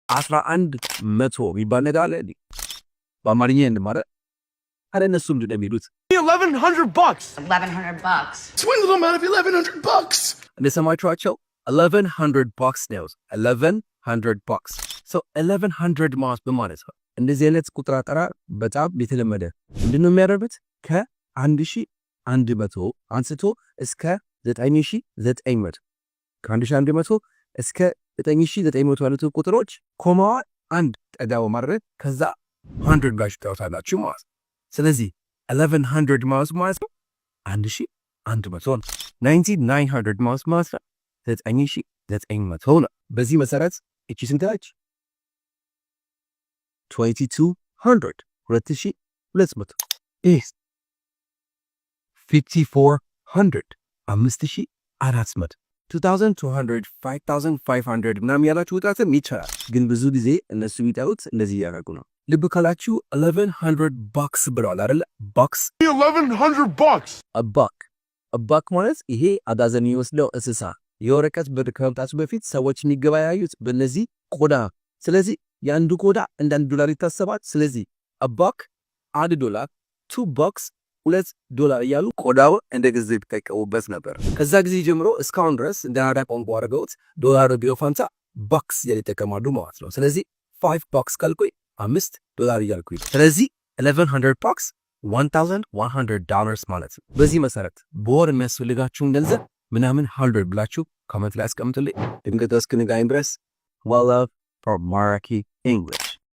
1100 የሚባል ነገር አለ እንዴ? በአማርኛ እንደማለት አረ እነሱ ምንድን ነው የሚሉት? $1,100. $1,100. Swindle them out of $1,100. እንደሰማችኋቸው $1,100 ነው። $1,100 so 1100 ማለት በማለት ነው። እንደዚህ አይነት ቁጥር አጠራር በጣም የተለመደ ምንድነው የሚያደርጉት? ከ1100 አንስቶ እስከ 9900 ከ1100 እስከ 9900 ያሉት ቁጥሮች ኮማዋ አንድ ጠጋው ማድረግ ከዛ 100 ጋር ታውታላችሁ ማለት ነው። ስለዚህ 1100 ማለት ነው 1100 ነው። 9900 ማለት ነው 9900 ነው። በዚህ መሰረት እቺ ስንት ነች? 2200 2200 is 5400 5400 2200 5500 ምናምን ያላችሁ ውጣትም ይቻላል። ግን ብዙ ጊዜ እነሱ የሚጠሩት እንደዚህ ያደርጉ ነው። ልብ ካላችሁ $1,100 ብለዋል አይደለ? ቦክስ $1,100. አባክ ማለት ይሄ አጋዘን የሚወስደው እንስሳ የወረቀት ብር ከመምጣቱ በፊት ሰዎች የሚገበያዩት በእነዚህ ቆዳ። ስለዚህ የአንዱ ቆዳ እንደ $1 ይታሰባል። ስለዚህ አባክ $1 $2 $2 እያሉ ቆዳው እንደ ገንዘብ ይጠቀሙበት ነበር። ከዛ ጊዜ ጀምሮ እስካሁን ድረስ እንደ ናዳ ቋንቋ አድርገውት ዶላር ቢለው ፋንታ ቦክስ ይጠቀማሉ ማለት ነው። ስለዚህ $5 ካልኩኝ $5 እያልኩኝ ስለዚህ $1,100 $1,100 ማለት ነው። በዚህ መሰረት በወር የሚያስፈልጋችሁን ገንዘብ ምናምን 100 ብላችሁ ኮሜንት ላይ አስቀምጡልኝ። ድንገት እስክንገናኝ ድረስ well love from Maraki English